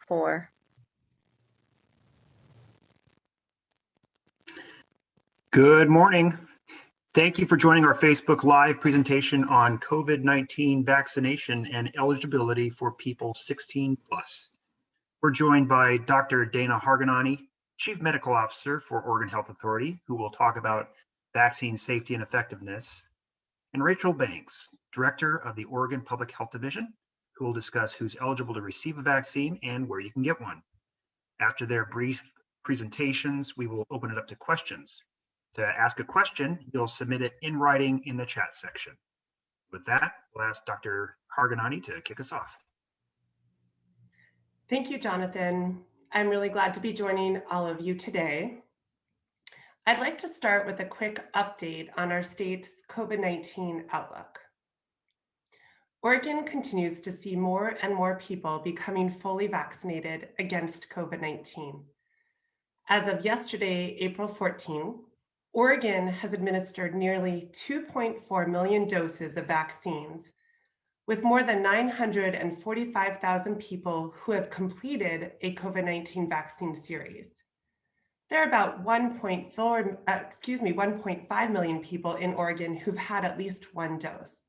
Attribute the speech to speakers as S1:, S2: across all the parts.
S1: 4.
S2: Good morning. Thank you for joining our Facebook Live presentation on COVID-19 vaccination and eligibility for people 16 plus. We're joined by Dr. Dana Hargunani, Chief Medical Officer for Oregon Health Authority, who will talk about vaccine safety and effectiveness, and Rachael Banks, Director of the Oregon Public Health Division, who will discuss who's eligible to receive a vaccine and where you can get one. After their brief presentations, we will open it up to questions. To ask a question, you'll submit it in writing in the chat section. With that, we'll ask Dr. Hargunani to kick us off.
S3: Thank you, Jonathan. I'm really glad to be joining all of you today. I'd like to start with a quick update on our state's COVID-19 outlook. Oregon continues to see more and more people becoming fully vaccinated against COVID-19. As of yesterday, April 14, Oregon has administered nearly 2.4 million doses of vaccines, with more than 945,000 people who have completed a COVID-19 vaccine series. There are about 1.5 million people in Oregon who've had at least one dose.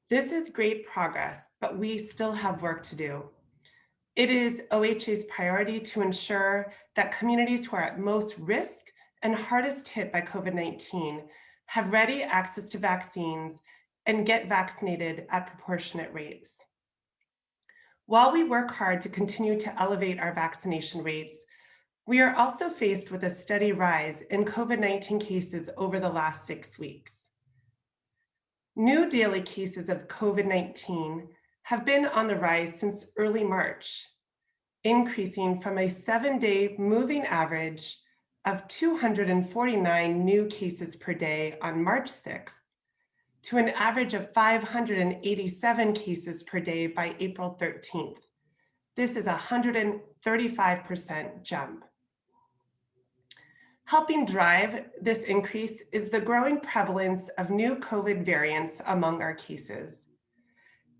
S3: This is great progress, but we still have work to do. It is OHA's priority to ensure that communities who are at most risk and hardest hit by COVID-19 have ready access to vaccines and get vaccinated at proportionate rates. While we work hard to continue to elevate our vaccination rates, we are also faced with a steady rise in COVID-19 cases over the last 6 weeks. New daily cases of COVID-19 have been on the rise since early March, increasing from a 7-day moving average of 249 new cases per day on March 6th to an average of 587 cases per day by April 13th. This is a 135% jump. Helping drive this increase is the growing prevalence of new COVID variants among our cases.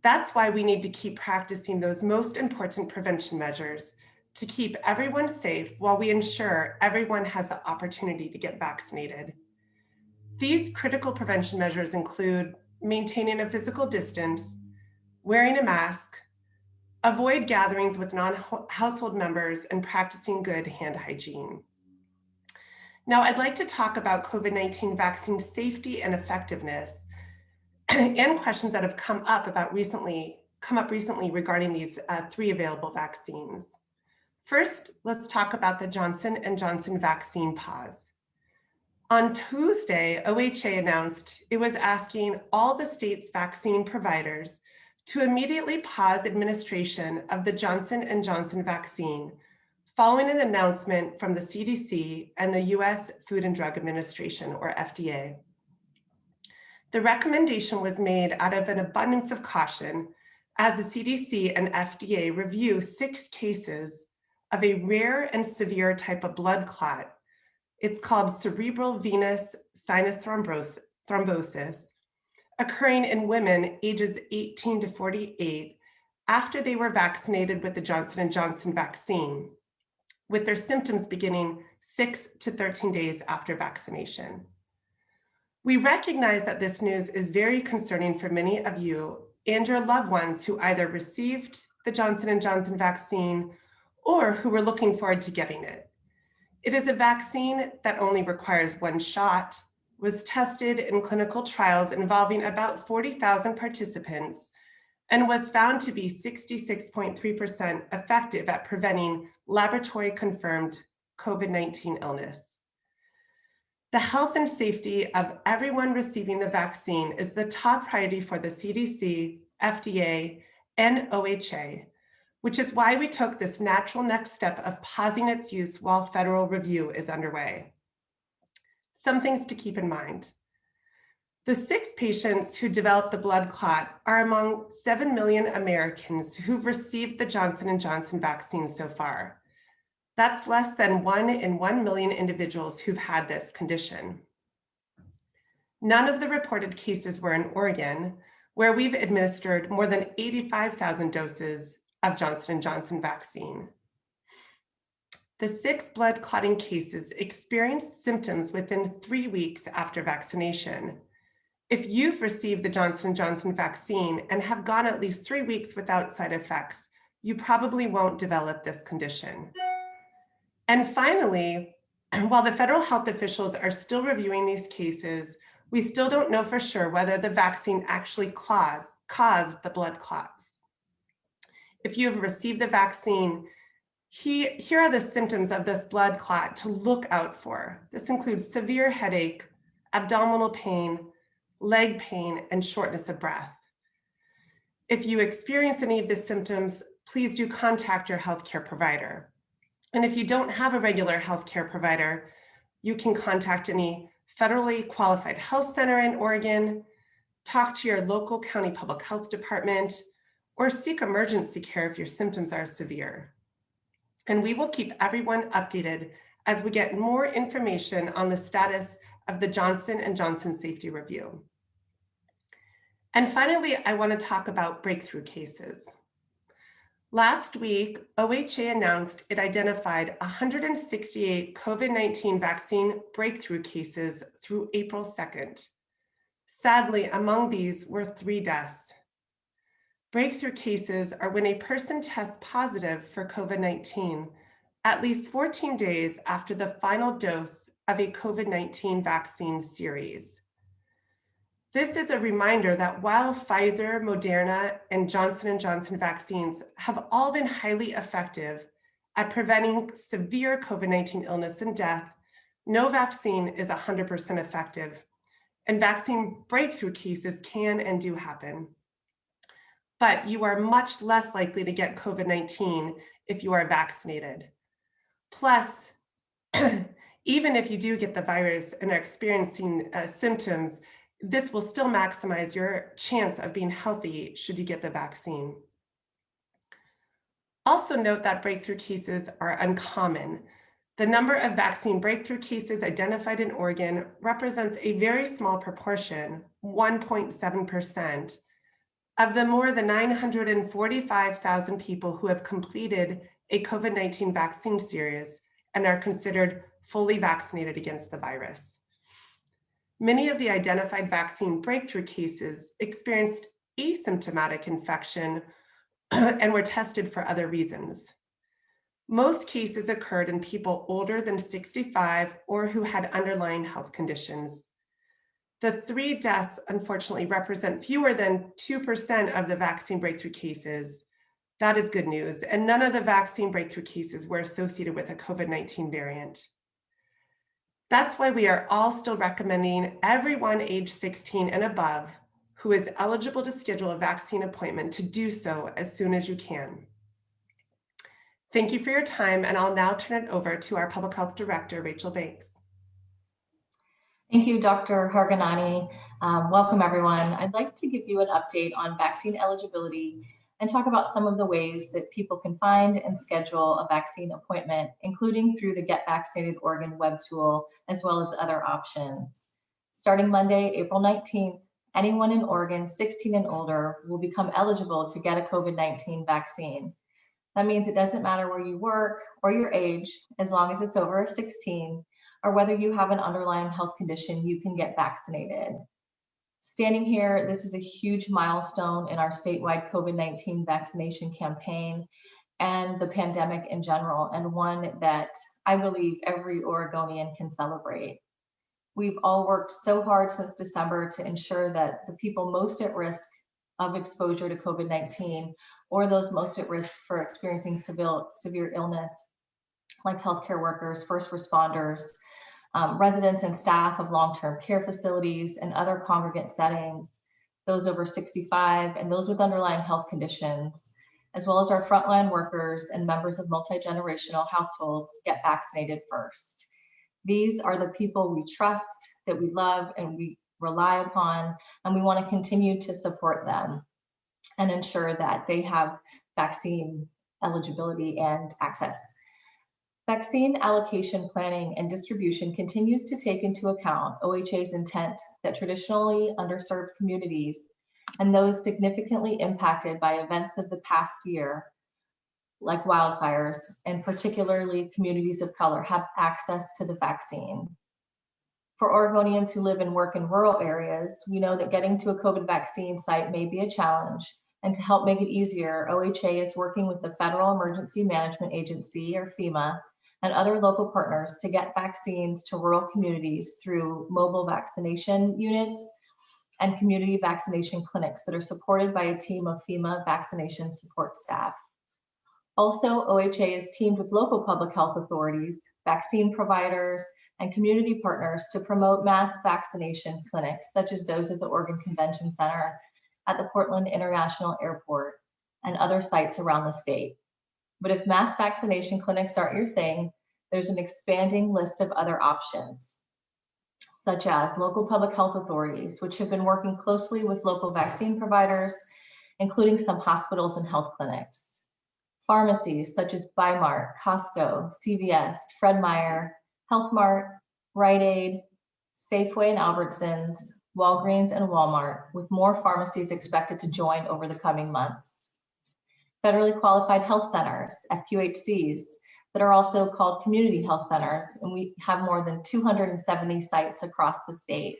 S3: That's why we need to keep practicing those most important prevention measures to keep everyone safe while we ensure everyone has the opportunity to get vaccinated. These critical prevention measures include maintaining a physical distance, wearing a mask, avoid gatherings with non-household members, and practicing good hand hygiene. Now, I'd like to talk about COVID-19 vaccine safety and effectiveness and questions that have come up recently regarding these 3 available vaccines. First, let's talk about the Johnson & Johnson vaccine pause. On Tuesday, OHA announced it was asking all the state's vaccine providers to immediately pause administration of the Johnson & Johnson vaccine following an announcement from the CDC and the U.S. Food and Drug Administration, or FDA. The recommendation was made out of an abundance of caution as the CDC and FDA review 6 cases of a rare and severe type of blood clot. It's called cerebral venous sinus thrombosis, occurring in women ages 18 to 48 after they were vaccinated with the Johnson & Johnson vaccine, with their symptoms beginning 6 to 13 days after vaccination. We recognize that this news is very concerning for many of you and your loved ones who either received the Johnson & Johnson vaccine or who were looking forward to getting it. It is a vaccine that only requires 1 shot, was tested in clinical trials involving about 40,000 participants, and was found to be 66.3% effective at preventing laboratory-confirmed COVID-19 illness. The health and safety of everyone receiving the vaccine is the top priority for the CDC, FDA, and OHA, which is why we took this natural next step of pausing its use while federal review is underway. Some things to keep in mind. The 6 patients who developed the blood clot are among 7 million Americans who've received the Johnson & Johnson vaccine so far. That's less than 1 in 1 million individuals who've had this condition. None of the reported cases were in Oregon, where we've administered more than 85,000 doses of Johnson & Johnson vaccine. The 6 blood clotting cases experienced symptoms within 3 weeks after vaccination. If you've received the Johnson & Johnson vaccine and have gone at least 3 weeks without side effects, you probably won't develop this condition. And finally, while the federal health officials are still reviewing these cases, we still don't know for sure whether the vaccine actually caused the blood clots. If you have received the vaccine, here are the symptoms of this blood clot to look out for. This includes severe headache, abdominal pain, leg pain, and shortness of breath. If you experience any of the symptoms, please do contact your healthcare provider. And if you don't have a regular healthcare provider, you can contact any federally qualified health center in Oregon, talk to your local county public health department, or seek emergency care if your symptoms are severe. And we will keep everyone updated as we get more information on the status of the Johnson & Johnson safety review. And finally, I want to talk about breakthrough cases. Last week, OHA announced it identified 168 COVID-19 vaccine breakthrough cases through April 2nd. Sadly, among these were 3 deaths. Breakthrough cases are when a person tests positive for COVID-19 at least 14 days after the final dose of a COVID-19 vaccine series. This is a reminder that while Pfizer, Moderna, and Johnson & Johnson vaccines have all been highly effective at preventing severe COVID-19 illness and death, no vaccine is 100% effective, and vaccine breakthrough cases can and do happen. But you are much less likely to get COVID-19 if you are vaccinated. Plus, even if you do get the virus and are experiencing symptoms, this will still maximize your chance of being healthy should you get the vaccine. Also note that breakthrough cases are uncommon. The number of vaccine breakthrough cases identified in Oregon represents a very small proportion, 1.7%, of the more than 945,000 people who have completed a COVID-19 vaccine series and are considered fully vaccinated against the virus. Many of the identified vaccine breakthrough cases experienced asymptomatic infection and were tested for other reasons. Most cases occurred in people older than 65 or who had underlying health conditions. The 3 deaths, unfortunately, represent fewer than 2% of the vaccine breakthrough cases. That is good news, and none of the vaccine breakthrough cases were associated with a COVID-19 variant. That's why we are all still recommending everyone age 16 and above who is eligible to schedule a vaccine appointment to do so as soon as you can. Thank you for your time, and I'll now turn it over to our Public Health Director, Rachael Banks.
S1: Thank you, Dr. Hargunani. Welcome, everyone. I'd like to give you an update on vaccine eligibility and talk about some of the ways that people can find and schedule a vaccine appointment, including through the Get Vaccinated Oregon web tool, as well as other options. Starting Monday, April 19th, anyone in Oregon 16 and older will become eligible to get a COVID-19 vaccine. That means it doesn't matter where you work or your age, as long as it's over 16, or whether you have an underlying health condition, you can get vaccinated. Standing here, this is a huge milestone in our statewide COVID-19 vaccination campaign and the pandemic in general, and one that I believe every Oregonian can celebrate. We've all worked so hard since December to ensure that the people most at risk of exposure to COVID-19 or those most at risk for experiencing severe illness, like healthcare workers, first responders, residents and staff of long-term care facilities and other congregate settings, those over 65 and those with underlying health conditions, as well as our frontline workers and members of multi-generational households get vaccinated first. These are the people we trust, that we love, and we rely upon, and we want to continue to support them and ensure that they have vaccine eligibility and access. Vaccine allocation planning and distribution continues to take into account OHA's intent that traditionally underserved communities and those significantly impacted by events of the past year like wildfires, and particularly communities of color, have access to the vaccine. For Oregonians who live and work in rural areas, we know that getting to a COVID vaccine site may be a challenge. And to help make it easier, OHA is working with the Federal Emergency Management Agency, or FEMA, and other local partners to get vaccines to rural communities through mobile vaccination units and community vaccination clinics that are supported by a team of FEMA vaccination support staff. Also, OHA is teamed with local public health authorities, vaccine providers, and community partners to promote mass vaccination clinics, such as those at the Oregon Convention Center, at the Portland International Airport, and other sites around the state. But if mass vaccination clinics aren't your thing, there's an expanding list of other options, such as local public health authorities, which have been working closely with local vaccine providers, including some hospitals and health clinics. Pharmacies such as Bimart, Costco, CVS, Fred Meyer, Health Mart, Rite Aid, Safeway and Albertsons, Walgreens and Walmart, with more pharmacies expected to join over the coming months. Federally qualified health centers, FQHCs, that are also called community health centers, and we have more than 270 sites across the state.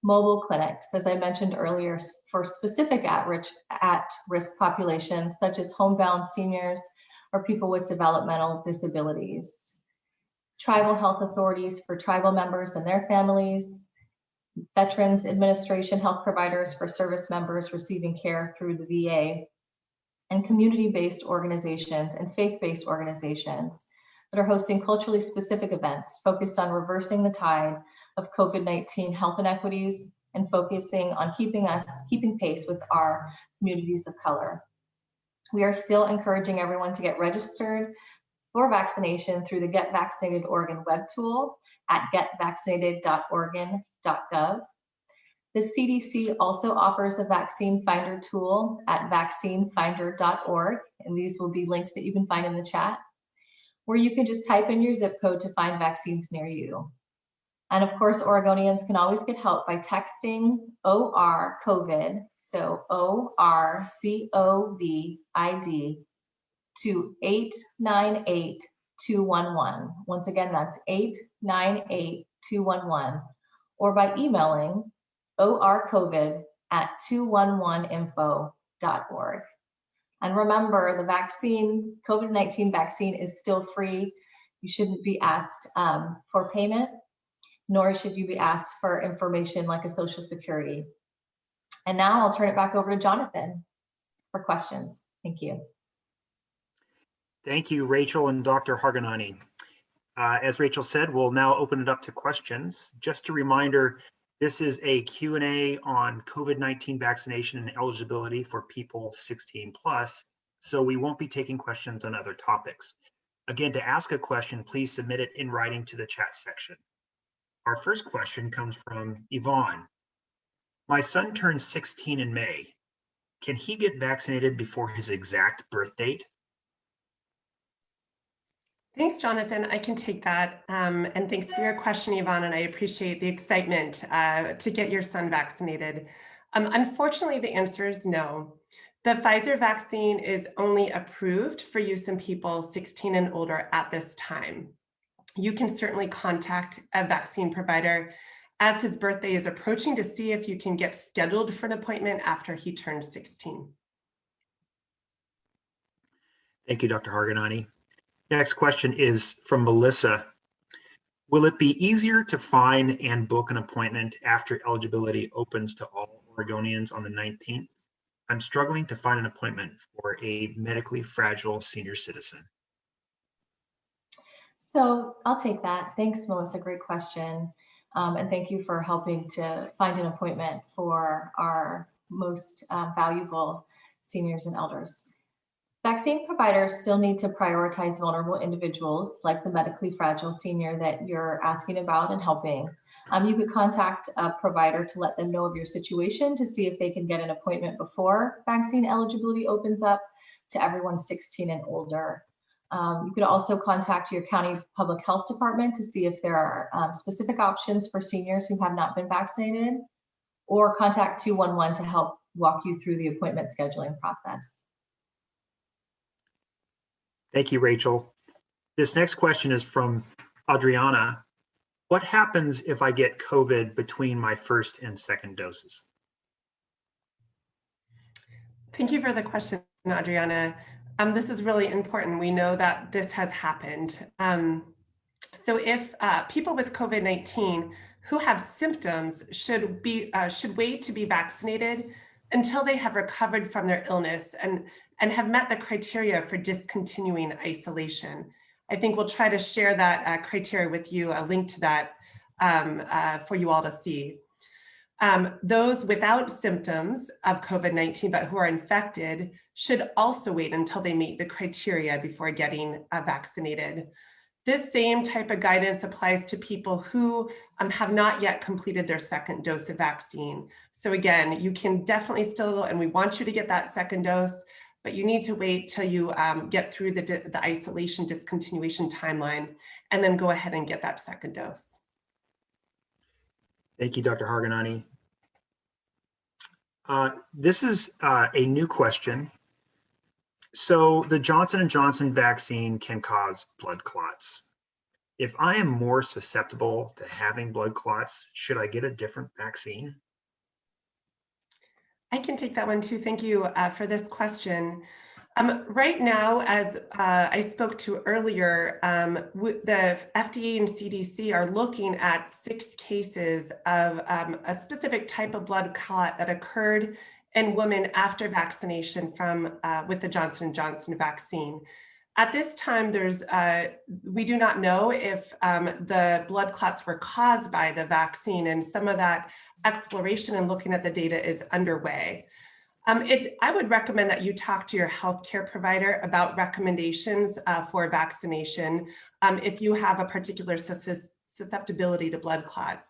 S1: Mobile clinics, as I mentioned earlier, for specific at-risk populations, such as homebound seniors or people with developmental disabilities. Tribal health authorities for tribal members and their families. Veterans Administration health providers for service members receiving care through the VA. And community-based organizations and faith-based organizations that are hosting culturally specific events focused on reversing the tide of COVID-19 health inequities and focusing on keeping pace with our communities of color. We are still encouraging everyone to get registered for vaccination through the Get Vaccinated Oregon web tool at getvaccinated.oregon.gov. The CDC also offers a vaccine finder tool at vaccinefinder.org, and these will be links that you can find in the chat, where you can just type in your zip code to find vaccines near you. And of course, Oregonians can always get help by texting OR COVID, so ORCOVID, to 898-211. Once again, that's 898-211, or by emailing orcovid@211info.org. And remember, the vaccine, COVID-19 vaccine, is still free. You shouldn't be asked for payment, nor should you be asked for information like a Social Security. And now I'll turn it back over to Jonathan for questions. Thank you.
S2: Thank you, Rachel and Dr. Hargunani. As Rachel said, we'll now open it up to questions. Just a reminder, this is a Q&A on COVID-19 vaccination and eligibility for people 16 plus, so we won't be taking questions on other topics. Again, to ask a question, please submit it in writing to the chat section. Our first question comes from Yvonne. My son turns 16 in May. Can he get vaccinated before his exact birth date?
S3: Thanks, Jonathan. I can take that. And thanks for your question, Yvonne, and I appreciate the excitement to get your son vaccinated. Unfortunately, the answer is no. The Pfizer vaccine is only approved for use in people 16 and older at this time. You can certainly contact a vaccine provider as his birthday is approaching to see if you can get scheduled for an appointment after he turns 16.
S2: Thank you, Dr. Hargunani. Next question is from Melissa. Will it be easier to find and book an appointment after eligibility opens to all Oregonians on the 19th? I'm struggling to find an appointment for a medically fragile senior citizen.
S1: So I'll take that. Thanks, Melissa. Great question. And thank you for helping to find an appointment for our most valuable seniors and elders. Vaccine providers still need to prioritize vulnerable individuals like the medically fragile senior that you're asking about and helping. You could contact a provider to let them know of your situation to see if they can get an appointment before vaccine eligibility opens up to everyone 16 and older. You could also contact your county public health department to see if there are specific options for seniors who have not been vaccinated, or contact 211 to help walk you through the appointment scheduling process.
S2: Thank you, Rachel. This next question is from Adriana. What happens if I get COVID between my first and second doses?
S3: Thank you for the question, Adriana. This is really important. We know that this has happened. So if people with COVID-19 who have symptoms should wait to be vaccinated until they have recovered from their illness and have met the criteria for discontinuing isolation. I think we'll try to share that criteria with you, a link to that for you all to see. Those without symptoms of COVID-19 but who are infected should also wait until they meet the criteria before getting vaccinated. This same type of guidance applies to people who have not yet completed their second dose of vaccine. So again, you can definitely still, and we want you to get that second dose, but you need to wait till you get through the isolation discontinuation timeline and then go ahead and get that second dose.
S2: Thank you, Dr. Hargunani. This is a new question. So the Johnson & Johnson vaccine can cause blood clots. If I am more susceptible to having blood clots, should I get a different vaccine?
S3: I can take that one too. Thank you for this question. Right now, as I spoke to earlier, the FDA and CDC are looking at 6 cases of a specific type of blood clot that occurred in women after vaccination with the Johnson & Johnson vaccine. At this time, we do not know if the blood clots were caused by the vaccine, and some of that exploration and looking at the data is underway. I would recommend that you talk to your healthcare provider about recommendations for vaccination if you have a particular susceptibility to blood clots.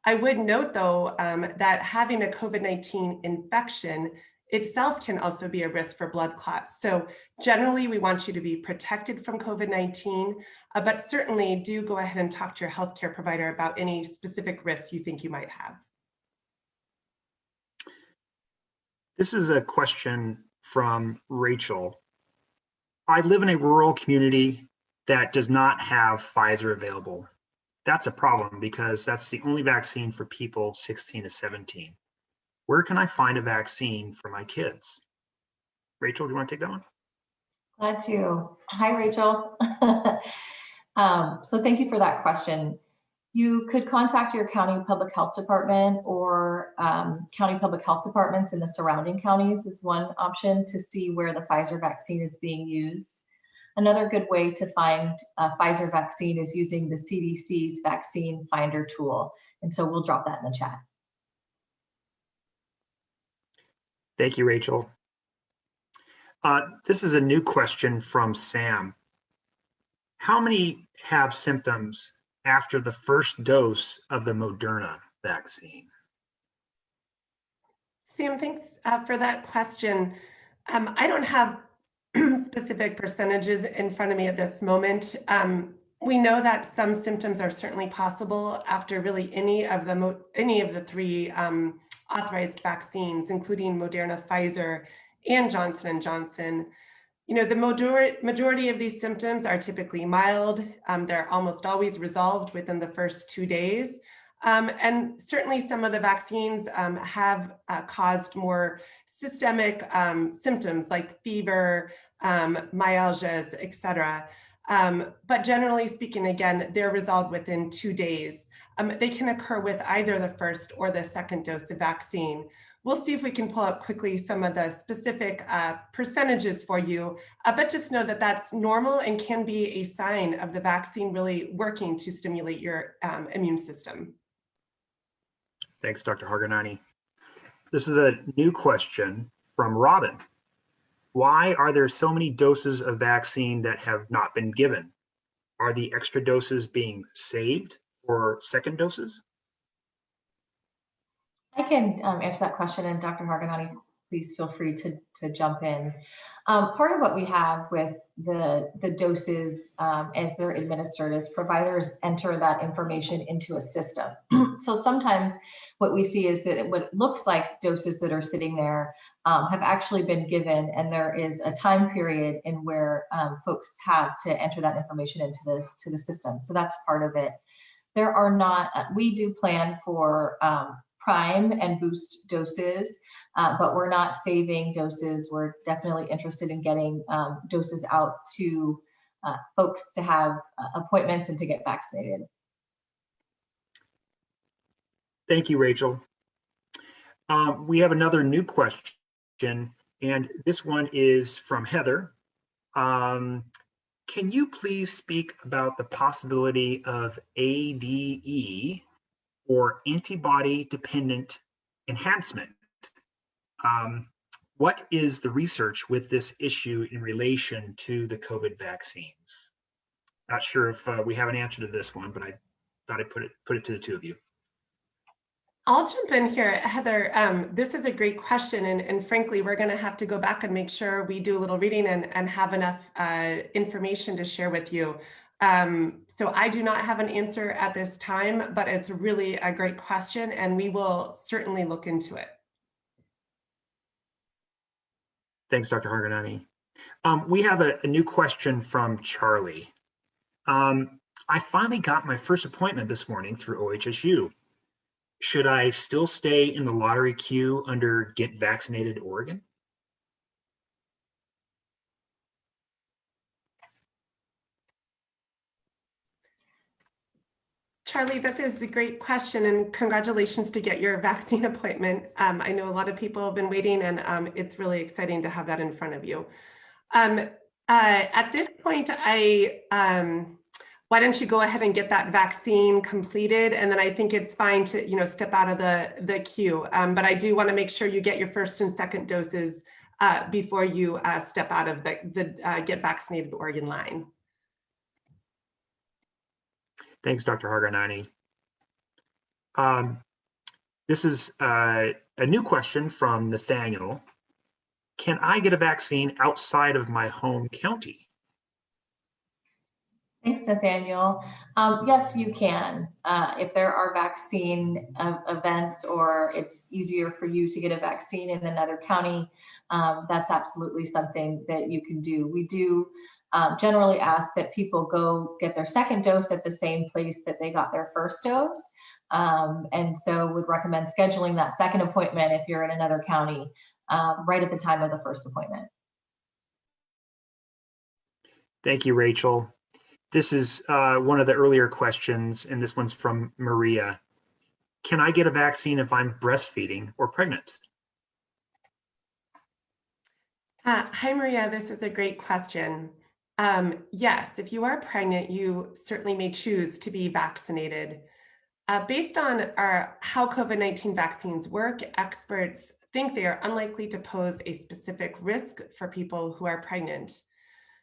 S3: I would note, though, that having a COVID-19 infection itself can also be a risk for blood clots. So generally, we want you to be protected from COVID-19, but certainly do go ahead and talk to your healthcare provider about any specific risks you think you might have.
S2: This is a question from Rachel. I live in a rural community that does not have Pfizer available. That's a problem because that's the only vaccine for people 16 to 17. Where can I find a vaccine for my kids? Rachel, do you want to take that one?
S1: Glad to. Hi, Rachel. So thank you for that question. You could contact your county public health department or county public health departments in the surrounding counties is one option to see where the Pfizer vaccine is being used. Another good way to find a Pfizer vaccine is using the CDC's vaccine finder tool. And so we'll drop that in the chat.
S2: Thank you, Rachel. This is a new question from Sam. How many have symptoms after the first dose of the Moderna vaccine?
S3: Sam, thanks for that question. I don't have specific percentages in front of me at this moment. We know that some symptoms are certainly possible after really any of the 3 authorized vaccines, including Moderna, Pfizer, and Johnson & Johnson. You know, the majority of these symptoms are typically mild. They're almost always resolved within the first 2 days. And certainly some of the vaccines have caused more systemic symptoms like fever, myalgias, et cetera. But generally speaking, again, they're resolved within 2 days. They can occur with either the first or the second dose of vaccine. We'll see if we can pull up quickly some of the specific percentages for you, but just know that that's normal and can be a sign of the vaccine really working to stimulate your immune system.
S2: Thanks, Dr. Hargunani. This is a new question from Robin. Why are there so many doses of vaccine that have not been given? Are the extra doses being saved for second doses?
S1: I can answer that question, and Dr. Hargunani, please feel free to jump in. Part of what we have with the doses as they're administered is providers enter that information into a system. So sometimes what we see is that what looks like doses that are sitting there have actually been given, and there is a time period in where folks have to enter that information into the system. So that's part of it. There are not, we do plan for prime and boost doses, but we're not saving doses. We're definitely interested in getting doses out to folks to have appointments and to get vaccinated.
S2: Thank you, Rachel. We have another new question, and this one is from Heather. Can you please speak about the possibility of ADE or antibody-dependent enhancement? What is the research with this issue in relation to the COVID vaccines? Not sure if we have an answer to this one, but I thought I'd put it to the two of you.
S3: I'll jump in here, Heather. This is a great question, and frankly, we're going to have to go back and make sure we do a little reading and have enough information to share with you. So I do not have an answer at this time, but it's really a great question, and we will certainly look into it.
S2: Thanks, Dr. Hargunani. We have a new question from Charlie. I finally got my first appointment this morning through OHSU. Should I still stay in the lottery queue under Get Vaccinated Oregon?
S3: Charlie, that is a great question, and congratulations to get your vaccine appointment. I know a lot of people have been waiting, and it's really exciting to have that in front of you. At this point, why don't you go ahead and get that vaccine completed, and then I think it's fine to step out of the queue. But I do want to make sure you get your first and second doses before you step out of the Get Vaccinated Oregon line.
S2: Thanks, Dr. Hargunani. This is a new question from Nathaniel. Can I get a vaccine outside of my home county?
S1: Thanks, Nathaniel. Yes, you can. If there are vaccine events or it's easier for you to get a vaccine in another county, that's absolutely something that you can do. We do generally ask that people go get their second dose at the same place that they got their first dose. And so would recommend scheduling that second appointment if you're in another county right at the time of the first appointment.
S2: Thank you, Rachel. This is one of the earlier questions, and this one's from Maria. Can I get a vaccine if I'm breastfeeding or pregnant?
S3: Hi, Maria. This is a great question. Yes, if you are pregnant, you certainly may choose to be vaccinated. Based on how COVID-19 vaccines work, experts think they are unlikely to pose a specific risk for people who are pregnant.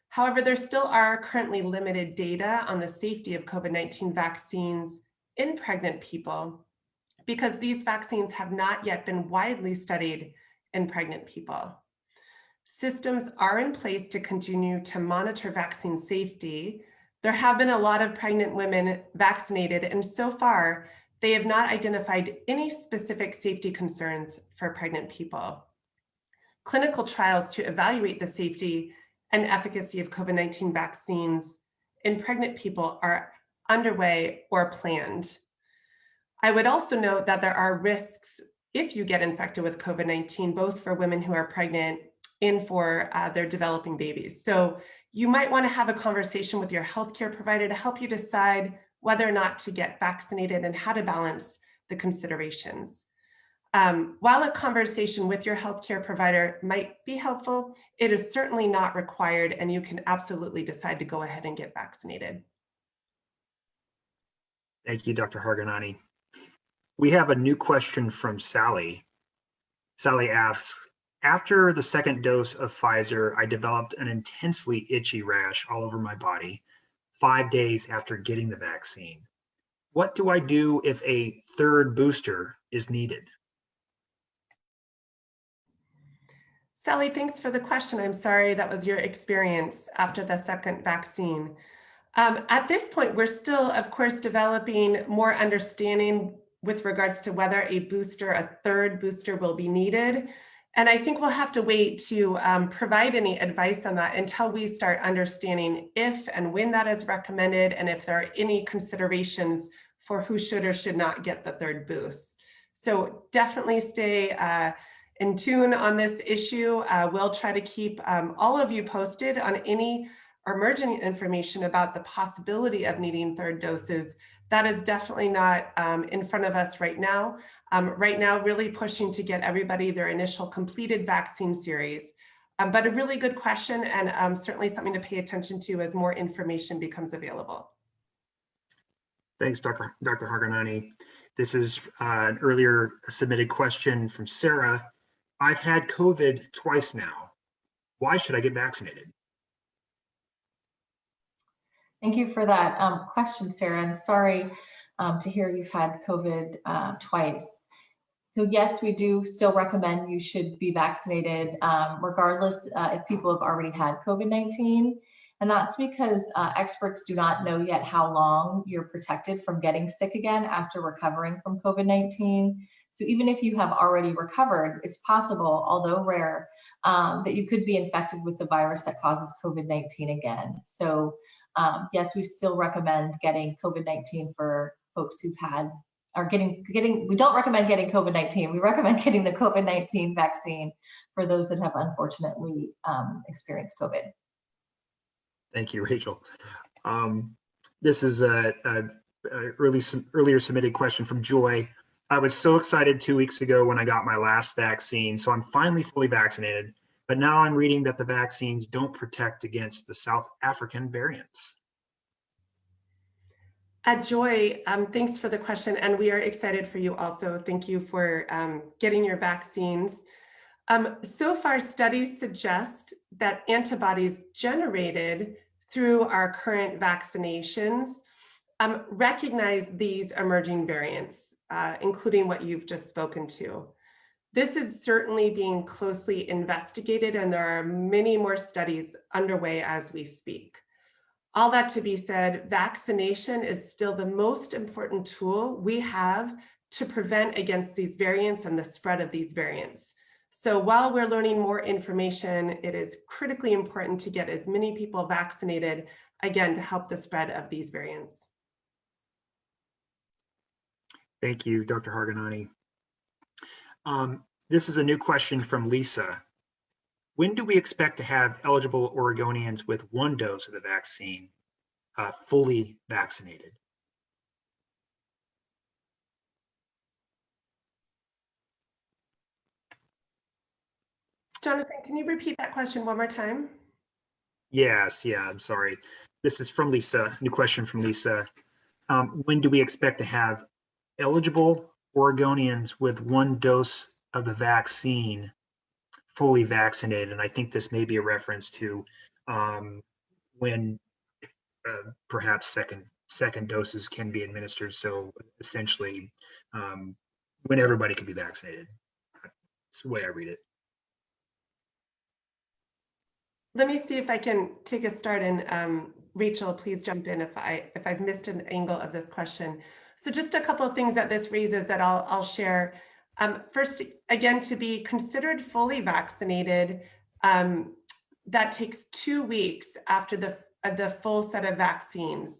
S3: However, there still are currently limited data on the safety of COVID-19 vaccines in pregnant people because these vaccines have not yet been widely studied in pregnant people. Systems are in place to continue to monitor vaccine safety. There have been a lot of pregnant women vaccinated, and so far, they have not identified any specific safety concerns for pregnant people. Clinical trials to evaluate the safety and efficacy of COVID-19 vaccines in pregnant people are underway or planned. I would also note that there are risks if you get infected with COVID-19, both for women who are pregnant and for their developing babies. So you might want to have a conversation with your healthcare provider to help you decide whether or not to get vaccinated and how to balance the considerations. While a conversation with your healthcare provider might be helpful, it is certainly not required, and you can absolutely decide to go ahead and get vaccinated.
S2: Thank you, Dr. Hargunani. We have a new question from Sally. Sally asks, after the second dose of Pfizer, I developed an intensely itchy rash all over my body 5 days after getting the vaccine. What do I do if a third booster is needed?
S3: Sally, thanks for the question. I'm sorry that was your experience after the second vaccine. At this point, we're still, of course, developing more understanding with regards to whether a third booster will be needed. And I think we'll have to wait to provide any advice on that until we start understanding if and when that is recommended, and if there are any considerations for who should or should not get the third boost. So definitely stay in tune on this issue. We'll try to keep all of you posted on any emerging information about the possibility of needing third doses. That is definitely not in front of us right now. Right now, really pushing to get everybody their initial completed vaccine series. But a really good question, and certainly something to pay attention to as more information becomes available.
S2: Thanks, Dr. Hargunani. This is an earlier submitted question from Sarah. I've had COVID twice now. Why should I get vaccinated?
S1: Thank you for that question, Sarah, and sorry to hear you've had COVID twice. So yes, we do still recommend you should be vaccinated regardless if people have already had COVID-19. And that's because experts do not know yet how long you're protected from getting sick again after recovering from COVID-19. So even if you have already recovered, it's possible, although rare, that you could be infected with the virus that causes COVID-19 again. So yes, we still recommend getting COVID-19 for folks who've had, or we don't recommend getting COVID-19. We recommend getting the COVID-19 vaccine for those that have unfortunately experienced COVID.
S2: Thank you, Rachel. This is a earlier submitted question from Joy. I was so excited 2 weeks ago when I got my last vaccine, so I'm finally fully vaccinated, but now I'm reading that the vaccines don't protect against the South African variants.
S3: Joy, thanks for the question, and we are excited for you also. Thank you for getting your vaccines. So far, studies suggest that antibodies generated through our current vaccinations recognize these emerging variants, including what you've just spoken to. This is certainly being closely investigated, and there are many more studies underway as we speak. All that to be said, vaccination is still the most important tool we have to prevent against these variants and the spread of these variants. So while we're learning more information, it is critically important to get as many people vaccinated, again, to help the spread of these variants.
S2: Thank you, Dr. Hargunani. This is a new question from Lisa. When do we expect to have eligible Oregonians with one dose of the vaccine fully vaccinated?
S3: Jonathan, can you repeat that question one more time?
S2: Yes, yeah, I'm sorry. This is from Lisa, new question from Lisa. When do we expect to have eligible Oregonians with one dose of the vaccine fully vaccinated? And I think this may be a reference to when perhaps second doses can be administered. So essentially, when everybody can be vaccinated. That's the way I read it.
S3: Let me see if I can take a start, and Rachel, please jump in if I've missed an angle of this question. So just a couple of things that this raises that I'll share. First, again, to be considered fully vaccinated, that takes 2 weeks after the full set of vaccines.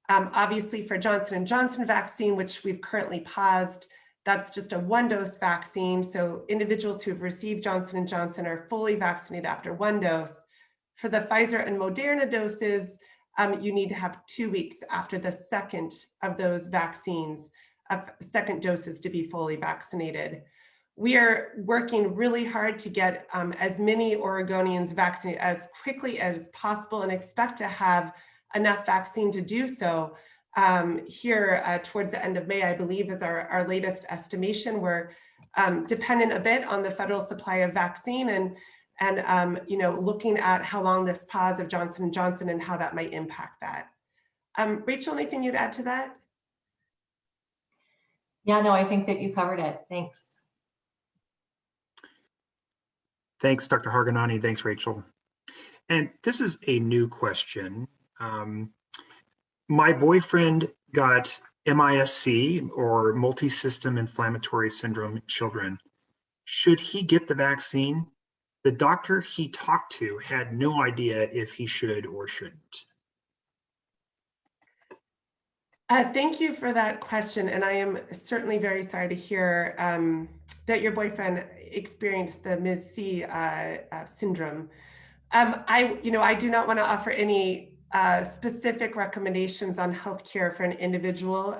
S3: Obviously, for Johnson & Johnson vaccine, which we've currently paused, that's just a one-dose vaccine. So individuals who have received Johnson & Johnson are fully vaccinated after one dose. For the Pfizer and Moderna doses, you need to have 2 weeks after the second of those vaccines, second doses, to be fully vaccinated. We are working really hard to get as many Oregonians vaccinated as quickly as possible, and expect to have enough vaccine to do so. Here towards the end of May, I believe, is our latest estimation. We're dependent a bit on the federal supply of vaccine, and you know, looking at how long this pause of Johnson & Johnson and how that might impact that. Rachel, anything you'd add to that?
S1: Yeah, no, I think that you covered it. Thanks.
S2: Thanks, Dr. Hargunani. Thanks, Rachel. And this is a new question. My boyfriend got MIS-C, or multi-system inflammatory syndrome, in children. Should he get the vaccine? The doctor he talked to had no idea if he should or shouldn't.
S3: Thank you for that question. And I am certainly very sorry to hear that your boyfriend experienced the Ms. C syndrome. I do not want to offer any specific recommendations on healthcare for an individual.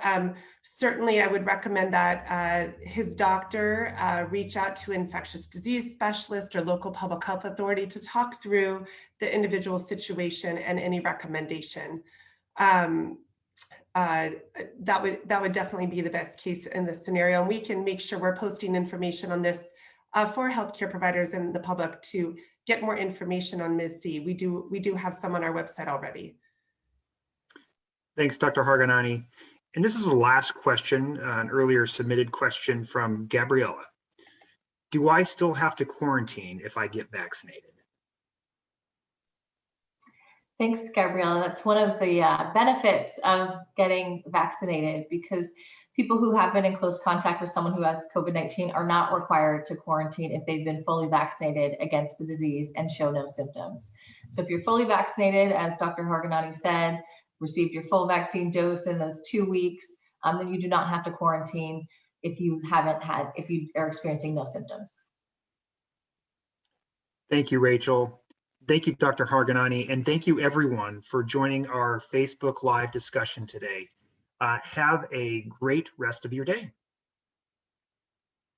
S3: Certainly, I would recommend that his doctor reach out to an infectious disease specialist or local public health authority to talk through the individual situation and any recommendation. That would definitely be the best case in this scenario. And we can make sure we're posting information on this for healthcare providers and the public to get more information on Ms. C. We do have some on our website already.
S2: Thanks, Dr. Hargunani. And this is the last question, an earlier submitted question from Gabriella. Do I still have to quarantine if I get vaccinated?
S1: Thanks, Gabriella. That's one of the benefits of getting vaccinated, because people who have been in close contact with someone who has COVID-19 are not required to quarantine if they've been fully vaccinated against the disease and show no symptoms. So if you're fully vaccinated, as Dr. Hargunani said, received your full vaccine dose in those 2 weeks, then you do not have to quarantine if you are experiencing no symptoms.
S2: Thank you, Rachel. Thank you, Dr. Hargunani, and thank you everyone for joining our Facebook Live discussion today. Have a great rest of your day.